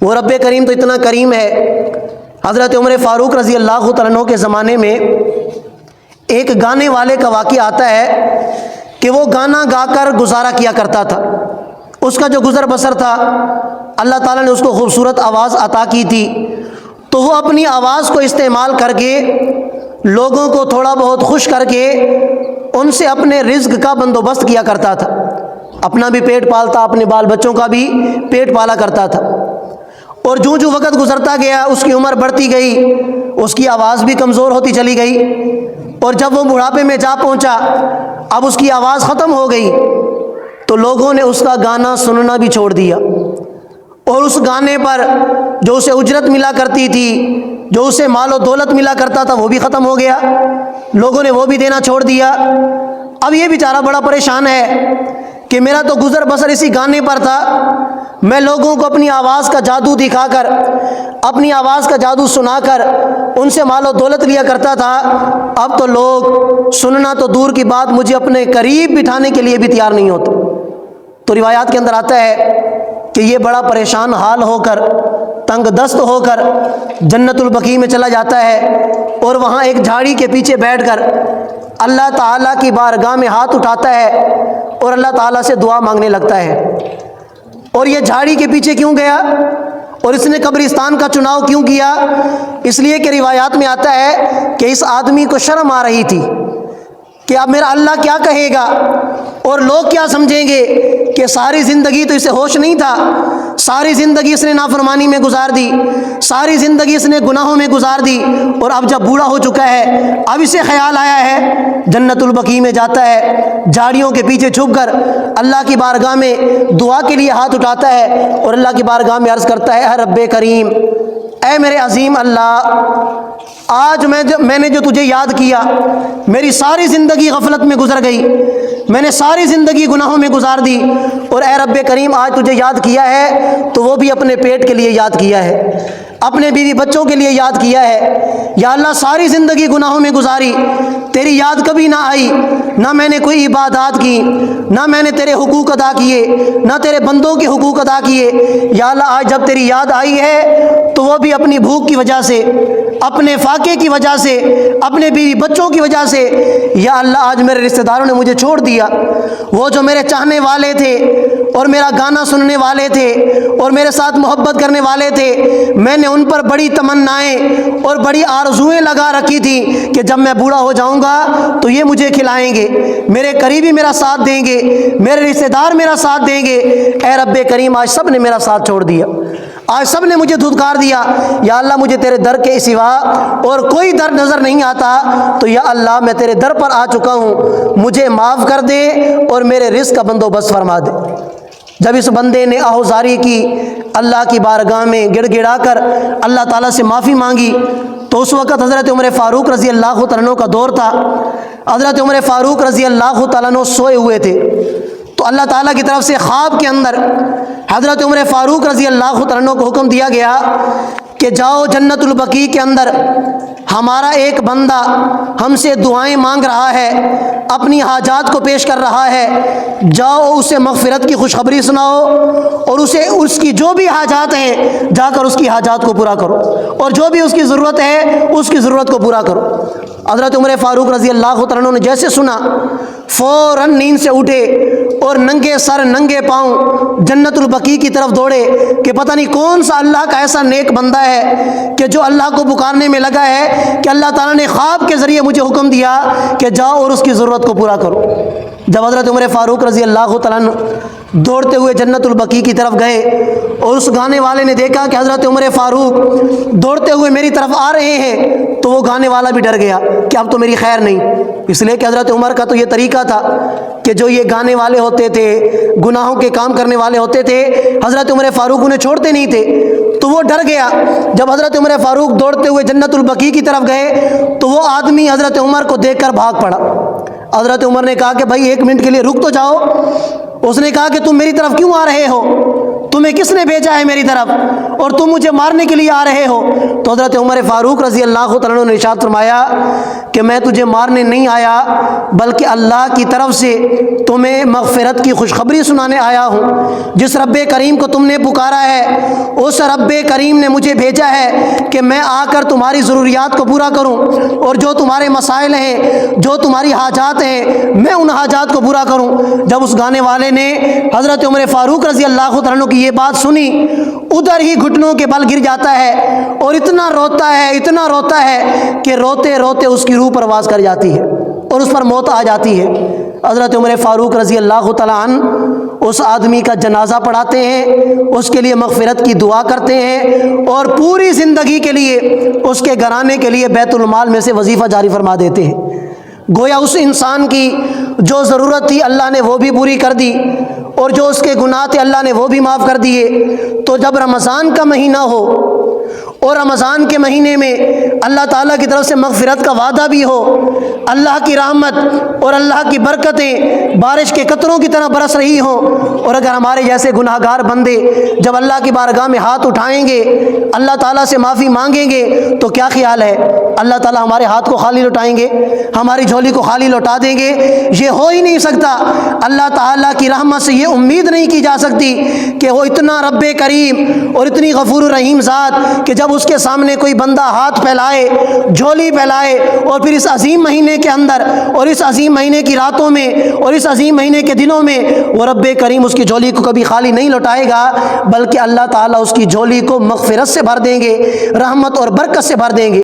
وہ رب کریم تو اتنا کریم ہے، حضرت عمر فاروق رضی اللہ تعالیٰ عنہ کے زمانے میں ایک گانے والے کا واقعہ آتا ہے کہ وہ گانا گا کر گزارا کیا کرتا تھا۔ اس کا جو گزر بسر تھا، اللہ تعالیٰ نے اس کو خوبصورت آواز عطا کی تھی، تو وہ اپنی آواز کو استعمال کر کے لوگوں کو تھوڑا بہت خوش کر کے ان سے اپنے رزق کا بندوبست کیا کرتا تھا، اپنا بھی پیٹ پالتا، اپنے بال بچوں کا بھی پیٹ پالا کرتا تھا۔ اور جو جو وقت گزرتا گیا، اس کی عمر بڑھتی گئی، اس کی آواز بھی کمزور ہوتی چلی گئی، اور جب وہ بڑھاپے میں جا پہنچا، اب اس کی آواز ختم ہو گئی، تو لوگوں نے اس کا گانا سننا بھی چھوڑ دیا، اور اس گانے پر جو اسے اجرت ملا کرتی تھی، جو اسے مال و دولت ملا کرتا تھا، وہ بھی ختم ہو گیا، لوگوں نے وہ بھی دینا چھوڑ دیا۔ اب یہ بیچارہ بڑا پریشان ہے کہ میرا تو گزر بسر اسی گانے پر تھا، میں لوگوں کو اپنی آواز کا جادو دکھا کر، اپنی آواز کا جادو سنا کر ان سے مال و دولت لیا کرتا تھا، اب تو لوگ سننا تو دور کی بات، مجھے اپنے قریب بٹھانے کے لیے بھی تیار نہیں ہوتے۔ تو روایات کے اندر آتا ہے کہ یہ بڑا پریشان حال ہو کر، تنگ دست ہو کر جنت البقیع میں چلا جاتا ہے، اور وہاں ایک جھاڑی کے پیچھے بیٹھ کر اللہ تعالیٰ کی بارگاہ میں ہاتھ اٹھاتا ہے اور اللہ تعالیٰ سے دعا مانگنے لگتا ہے۔ اور یہ جھاڑی کے پیچھے کیوں گیا اور اس نے قبرستان کا چناؤ کیوں کیا؟ اس لیے کہ روایات میں آتا ہے کہ اس آدمی کو شرم آ رہی تھی کہ اب میرا اللہ کیا کہے گا اور لوگ کیا سمجھیں گے کہ ساری زندگی تو اسے ہوش نہیں تھا، ساری زندگی اس نے نافرمانی میں گزار دی، ساری زندگی اس نے گناہوں میں گزار دی، اور اب جب بوڑھا ہو چکا ہے اب اسے خیال آیا ہے، جنت البقیع میں جاتا ہے، جھاڑیوں کے پیچھے چھپ کر اللہ کی بارگاہ میں دعا کے لیے ہاتھ اٹھاتا ہے اور اللہ کی بارگاہ میں عرض کرتا ہے، اے رب کریم، اے میرے عظیم اللہ، آج میں نے جو تجھے یاد کیا، میری ساری زندگی غفلت میں گزر گئی، میں نے ساری زندگی گناہوں میں گزار دی، اور اے رب کریم آج تجھے یاد کیا ہے تو وہ بھی اپنے پیٹ کے لیے یاد کیا ہے، اپنے بیوی بچوں کے لیے یاد کیا ہے۔ یا اللہ ساری زندگی گناہوں میں گزاری، تیری یاد کبھی نہ آئی، نہ میں نے کوئی عبادات کی، نہ میں نے تیرے حقوق ادا کیے، نہ تیرے بندوں کے حقوق ادا کیے۔ یا اللہ آج جب تیری یاد آئی ہے تو وہ بھی اپنی بھوک کی وجہ سے، اپنے فاقے کی وجہ سے، اپنے بیوی بچوں کی وجہ سے، یا اللہ آج میرے رشتہ داروں نے مجھے چھوڑ دیا، وہ جو میرے چاہنے والے تھے اور میرا گانا سننے والے تھے اور میرے ساتھ محبت کرنے والے تھے، میں نے ان پر بڑی تمنائیں اور بڑی آرزوئیں لگا رکھی تھی کہ جب میں بوڑھا ہو جاؤں گا تو یہ مجھے کھلائیں گے، میرے قریبی میرا ساتھ دیں گے، میرے رشتہ دار میرا ساتھ دیں گے۔ اے رب کریم آج سب نے میرا ساتھ چھوڑ دیا، آج سب نے مجھے دھتکار دیا، یا اللہ مجھے تیرے در کے سوا اور کوئی در نظر نہیں آتا، تو یا اللہ میں تیرے در پر آ چکا ہوں، مجھے معاف کر دے اور میرے رزق کا بندوبست فرما دے۔ جب اس بندے نے آہوزاری کی، اللہ کی بارگاہ میں گڑ گڑا کر اللہ تعالیٰ سے معافی مانگی، تو اس وقت حضرت عمر فاروق رضی اللہ تعالیٰ عنہ کا دور تھا۔ حضرت عمر فاروق رضی اللہ تعالیٰ عنہ سوئے ہوئے تھے، تو اللہ تعالیٰ کی طرف سے خواب کے اندر حضرت عمر فاروق رضی اللہ تعالیٰ عنہ کو حکم دیا گیا کہ جاؤ جنت البقیع کے اندر ہمارا ایک بندہ ہم سے دعائیں مانگ رہا ہے، اپنی حاجات کو پیش کر رہا ہے، جاؤ اسے مغفرت کی خوشخبری سناؤ اور اسے اس کی جو بھی حاجات ہیں جا کر اس کی حاجات کو پورا کرو، اور جو بھی اس کی ضرورت ہے اس کی ضرورت کو پورا کرو۔ حضرت عمر فاروق رضی اللہ تعالیٰ عنہ نے جیسے سنا، فوراً نیند سے اٹھے اور ننگے سر ننگے پاؤں جنت البقیع کی طرف دوڑے کہ پتہ نہیں کون سا اللہ کا ایسا نیک بندہ ہے کہ جو اللہ کو پکارنے میں لگا ہے کہ اللہ تعالیٰ نے خواب کے ذریعے مجھے حکم دیا کہ جاؤ اور اس کی ضرورت کو پورا کرو۔ جب حضرت عمر فاروق رضی اللہ تعالیٰ عنہ دوڑتے ہوئے جنت البقیع کی طرف گئے اور اس گانے والے نے دیکھا کہ حضرت عمر فاروق دوڑتے ہوئے میری طرف آ رہے ہیں، تو وہ گانے والا بھی ڈر گیا کہ اب تو میری خیر نہیں، اس لیے کہ حضرت عمر کا تو یہ طریقہ تھا کہ جو یہ گانے والے ہوتے تھے، گناہوں کے کام کرنے والے ہوتے تھے، حضرت عمر فاروق انہیں چھوڑتے نہیں تھے، تو وہ ڈر گیا۔ جب حضرت عمر فاروق دوڑتے ہوئے جنت البقیع کی طرف گئے تو وہ آدمی حضرت عمر کو دیکھ کر بھاگ پڑا۔ حضرت عمر نے کہا کہ بھائی ایک منٹ کے لیے رک تو جاؤ۔ اس نے کہا کہ تم میری طرف کیوں آ رہے ہو؟ تمہیں کس نے بھیجا ہے میری طرف اور تم مجھے مارنے کے لیے آ رہے ہو؟ تو حضرت عمر فاروق رضی اللہ تعالیٰ عنہ نے ارشاد فرمایا کہ میں تجھے مارنے نہیں آیا، بلکہ اللہ کی طرف سے تمہیں مغفرت کی خوشخبری سنانے آیا ہوں۔ جس رب کریم کو تم نے پکارا ہے اس رب کریم نے مجھے بھیجا ہے کہ میں آ کر تمہاری ضروریات کو پورا کروں، اور جو تمہارے مسائل ہیں، جو تمہاری حاجات ہیں، میں ان حاجات کو پورا کروں۔ جب اس گانے والے نے حضرت عمر فاروق رضی اللہ تعالیٰ عنہ کی یہ بات سنی، ادھر ہی گھٹنوں کے بل گر جاتا ہے اور اتنا روتا ہے، اتنا روتا ہے کہ روتے روتے اس کی روح پرواز کر جاتی ہے اور اس پر موت آ جاتی ہے۔ حضرت عمر فاروق رضی اللہ تعالیٰ عنہ اس آدمی کا جنازہ پڑھاتے ہیں، اس کے لیے مغفرت کی دعا کرتے ہیں، اور پوری زندگی کے لیے اس کے گھرانے کے لیے بیت المال میں سے وظیفہ جاری فرما دیتے ہیں۔ گویا اس انسان کی جو ضرورت تھی اللہ نے وہ بھی پوری کر دی، اور جو اس کے گناہ تھے اللہ نے وہ بھی معاف کر دیے۔ تو جب رمضان کا مہینہ ہو اور رمضان کے مہینے میں اللہ تعالیٰ کی طرف سے مغفرت کا وعدہ بھی ہو، اللہ کی رحمت اور اللہ کی برکتیں بارش کے قطروں کی طرح برس رہی ہوں، اور اگر ہمارے جیسے گناہ گار بندے جب اللہ کی بارگاہ میں ہاتھ اٹھائیں گے، اللہ تعالیٰ سے معافی مانگیں گے، تو کیا خیال ہے اللہ تعالیٰ ہمارے ہاتھ کو خالی لوٹائیں گے، ہماری جھولی کو خالی لوٹا دیں گے؟ یہ ہو ہی نہیں سکتا۔ اللہ تعالیٰ کی رحمت سے یہ امید نہیں کی جا سکتی کہ وہ اتنا رب کریم اور اتنی غفور الرحیم ذات کہ جب اس کے سامنے کوئی بندہ ہاتھ پھیلائے، جھولی پھیلائے، اور پھر اس عظیم مہینے کے اندر اور اس عظیم مہینے کی راتوں میں اور اس عظیم مہینے کے دنوں میں وہ رب کریم اس کی جھولی کو کبھی خالی نہیں لوٹائے گا، بلکہ اللہ تعالیٰ اس کی جھولی کو مغفرت سے بھر دیں گے، رحمت اور برکت سے بھر دیں گے۔